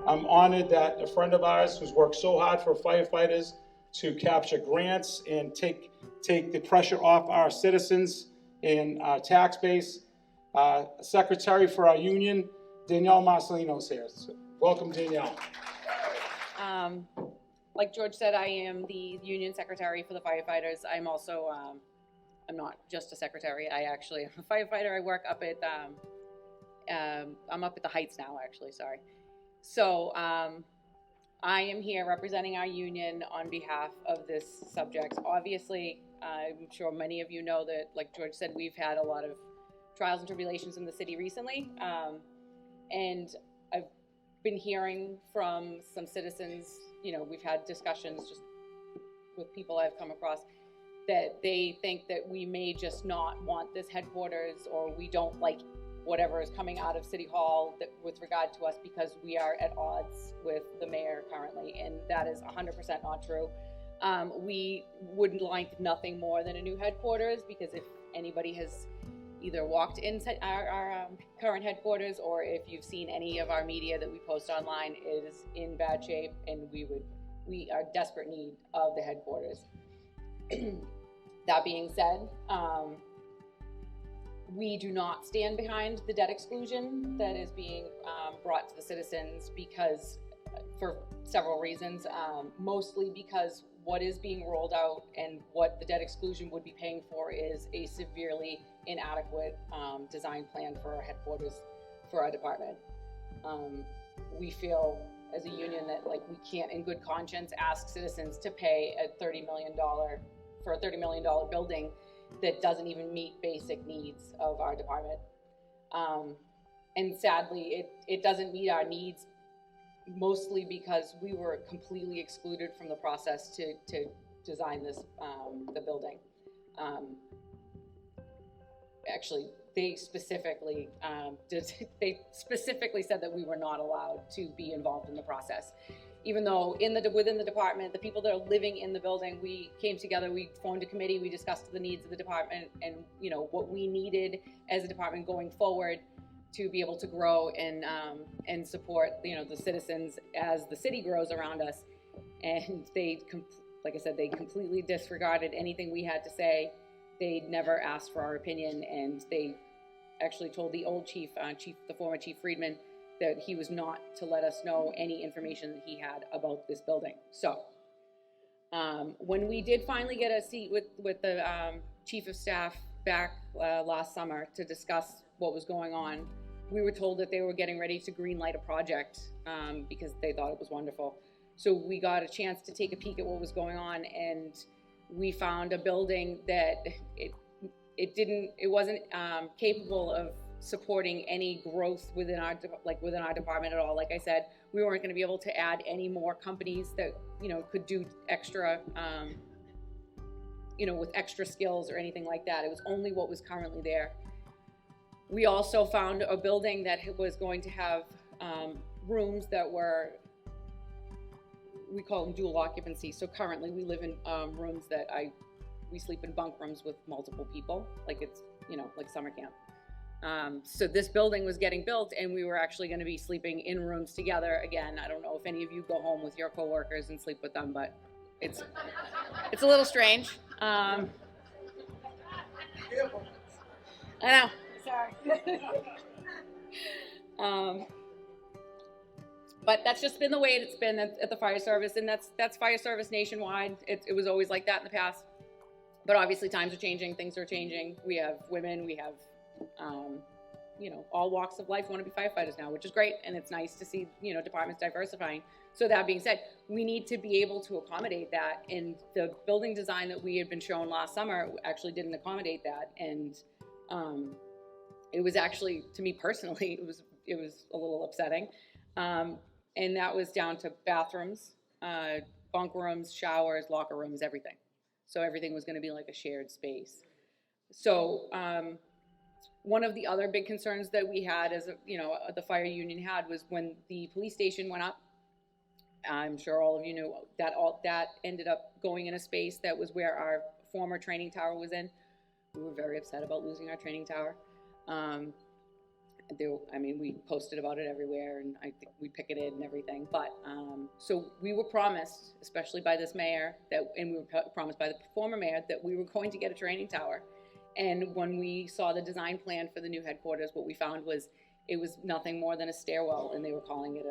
I'm honored that a friend of ours who's worked so hard for firefighters to capture grants and take the pressure off our citizens and our tax base. Secretary for our union, Danielle Marcelino is here. So welcome, Danielle. Like George said, I am the union secretary for the firefighters. I'm also, I'm not just a secretary. I actually am a firefighter. I work up at, I'm up at the Heights now, actually, sorry. So I am here representing our union on behalf of this subject. Obviously, I'm sure many of you know that, like George said, we've had a lot of trials and tribulations in the city recently. And I've been hearing from some citizens, you know, we've had discussions just with people I've come across that they think that we may just not want this headquarters, or we don't like whatever is coming out of City Hall that, with regard to us, because we are at odds with the mayor currently, and that is 100% not true. We wouldn't like nothing more than a new headquarters, because if anybody has either walked into our current headquarters, or if you've seen any of our media that we post online, it is in bad shape, and we are desperate need of the headquarters. That being said, we do not stand behind the debt exclusion that is being brought to the citizens, because for several reasons, mostly because what is being rolled out and what the debt exclusion would be paying for is a severely inadequate design plan for our headquarters, for our department. We feel as a union that, like, we can't in good conscience ask citizens to pay a $30 million for a $30 million building that doesn't even meet basic needs of our department. And sadly, it doesn't meet our needs, mostly because we were completely excluded from the process to design this, the building. Actually, they specifically said that we were not allowed to be involved in the process. Even though within the department, the people that are living in the building, we came together, we formed a committee, we discussed the needs of the department and, you know, what we needed as a department going forward to be able to grow and support, you know, the citizens as the city grows around us. And they, like I said, they completely disregarded anything we had to say. They never asked for our opinion, and they actually told the old chief, the former Chief Friedman, that he was not to let us know any information that he had about this building. So when we did finally get a seat with the chief of staff back last summer to discuss what was going on, we were told that they were getting ready to greenlight a project because they thought it was wonderful. So we got a chance to take a peek at what was going on, and we found a building that it wasn't capable of supporting any growth within our department at all. Like I said, we weren't going to be able to add any more companies that, you know, could do extra, you know, with extra skills or anything like that. It was only what was currently there. We also found a building that was going to have rooms that were, we call them dual occupancy. So currently we live in rooms that we sleep in bunk rooms with multiple people, like it's, you know, like summer camp. So this building was getting built, and we were actually going to be sleeping in rooms together. Again, I don't know if any of you go home with your coworkers and sleep with them, but it's a little strange. I know. Sorry. But that's just been the way it's been at the fire service, and that's fire service nationwide. It was always like that in the past. But obviously times are changing, things are changing. We have women, we have you know, all walks of life want to be firefighters now, which is great, and it's nice to see, you know, departments diversifying. So that being said, we need to be able to accommodate that, and the building design that we had been shown last summer actually didn't accommodate that. And it was actually, to me personally, it was a little upsetting. And that was down to bathrooms, bunk rooms, showers, locker rooms, everything. So everything was going to be like a shared space. So one of the other big concerns that we had, as you know, the fire union had, was when the police station went up. I'm sure all of you knew that that ended up going in a space that was where our former training tower was in. We were very upset about losing our training tower. we posted about it everywhere, and I think we picketed and everything. But so we were promised, especially by this mayor, and we were promised by the former mayor, that we were going to get a training tower. And when we saw the design plan for the new headquarters, what we found was it was nothing more than a stairwell, and they were calling it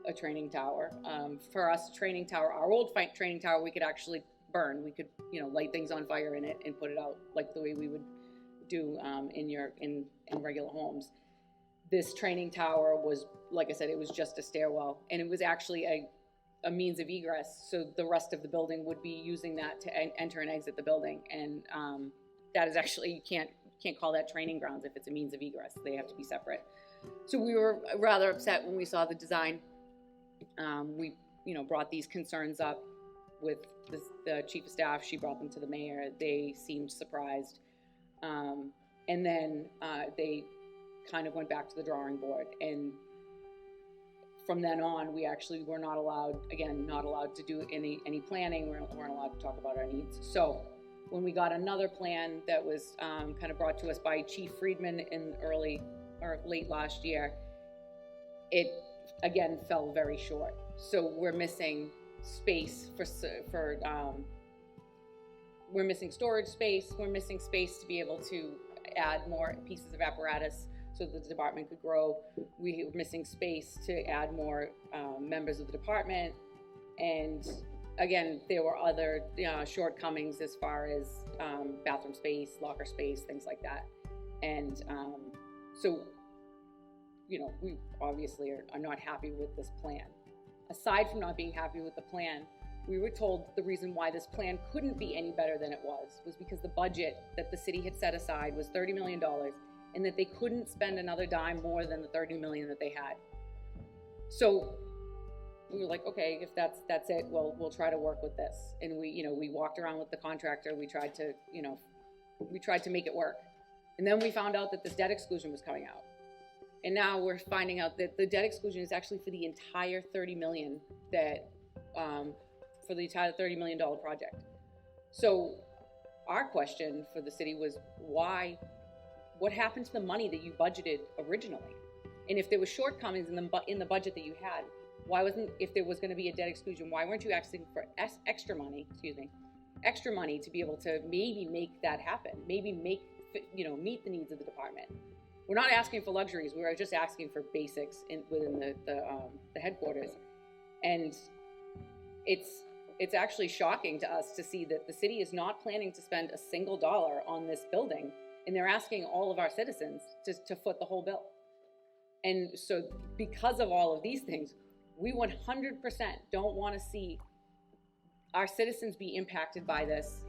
a training tower. For us, training tower, our old training tower, we could actually burn. We could, light things on fire in it and put it out like the way we would do in regular homes. This training tower was, like I said, it was just a stairwell, and it was actually a means of egress. So the rest of the building would be using that to enter and exit the building. And that is actually, you can't call that training grounds if it's a means of egress. They have to be separate. So we were rather upset when we saw the design. We, brought these concerns up with the chief of staff. She brought them to the mayor. They seemed surprised. And then they kind of went back to the drawing board, and from then on we actually were not allowed to do any planning. We weren't allowed to talk about our needs. So when we got another plan that was kind of brought to us by Chief Friedman in late last year, it again fell very short. So we're missing space we're missing storage space. We're missing space to be able to add more pieces of apparatus so that the department could grow. We were missing space to add more members of the department. And again, there were other shortcomings as far as bathroom space, locker space, things like that. And so, we obviously are not happy with this plan. Aside from not being happy with the plan, we were told the reason why this plan couldn't be any better than it was because the budget that the city had set aside was $30 million, and that they couldn't spend another dime more than the $30 million that they had. So we were like, okay, if that's it, well, we'll try to work with this. And we walked around with the contractor. We tried to make it work. And then we found out that this debt exclusion was coming out. And now we're finding out that the debt exclusion is actually for the entire $30 million for the entire $30 million project. So our question for the city was, what happened to the money that you budgeted originally? And if there was shortcomings in the budget that you had, if there was going to be a debt exclusion, why weren't you asking for extra money to be able to maybe make that happen? Maybe meet the needs of the department. We're not asking for luxuries. We were just asking for basics within the headquarters. And it's actually shocking to us to see that the city is not planning to spend a single dollar on this building, and they're asking all of our citizens to foot the whole bill. And so because of all of these things, we 100% don't want to see our citizens be impacted by this,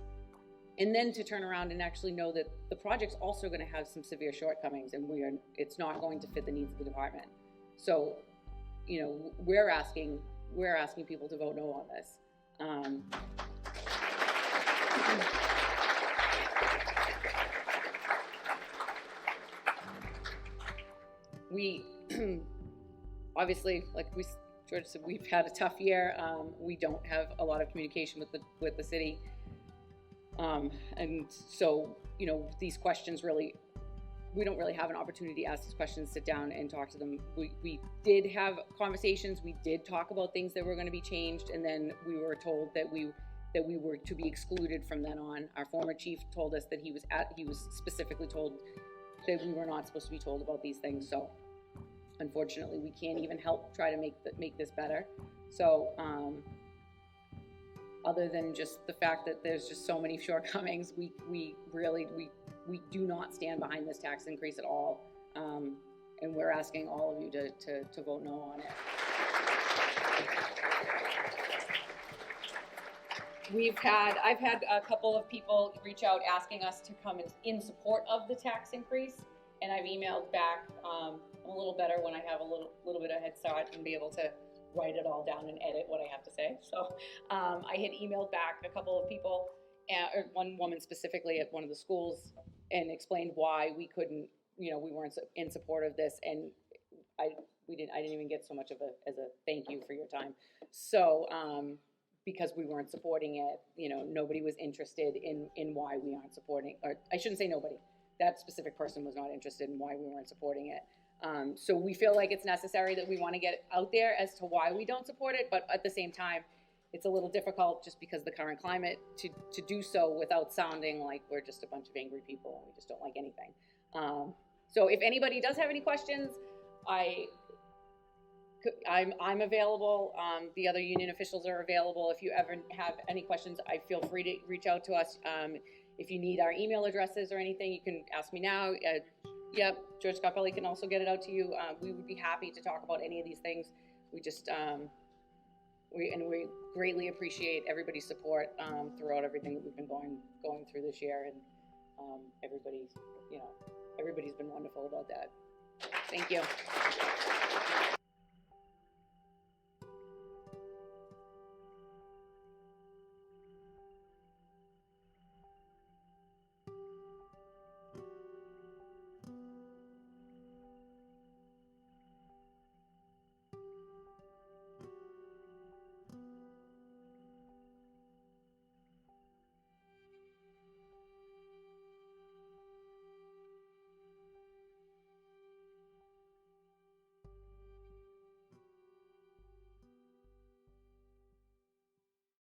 and then to turn around and actually know that the project's also going to have some severe shortcomings, and it's not going to fit the needs of the department. So, we're asking people to vote no on this. We obviously, like George said, we've had a tough year. We don't have a lot of communication with the city, and so these questions we don't really have an opportunity to ask these questions, sit down and talk to them. We did have conversations. We did talk about things that were going to be changed, and then we were told that we were to be excluded from then on. Our former chief told us that he was specifically told that we were not supposed to be told about these things. So unfortunately, we can't even help try to make this better. So other than just the fact that there's just so many shortcomings, we do not stand behind this tax increase at all, and we're asking all of you to vote no on it. I've had a couple of people reach out asking us to come in support of the tax increase, and I've emailed back. I'm a little better when I have a little bit of head start and be able to write it all down and edit what I have to say. So I had emailed back a couple of people, or one woman specifically at one of the schools, and explained why we couldn't, we weren't in support of this, and I didn't even get so much of as a thank you for your time. So because we weren't supporting it, nobody was interested in why we aren't supporting, or I shouldn't say nobody. That specific person was not interested in why we weren't supporting it. So we feel like it's necessary that we want to get out there as to why we don't support it, but at the same time, it's a little difficult just because of the current climate to do so without sounding like we're just a bunch of angry people and we just don't like anything. So if anybody does have any questions, I'm available. The other union officials are available. If you ever have any questions, I feel free to reach out to us. If you need our email addresses or anything, you can ask me now. Yep, George Scarpelli can also get it out to you. We would be happy to talk about any of these things. We just we greatly appreciate everybody's support throughout everything that we've been going through this year, and everybody's been wonderful about that. Thank you.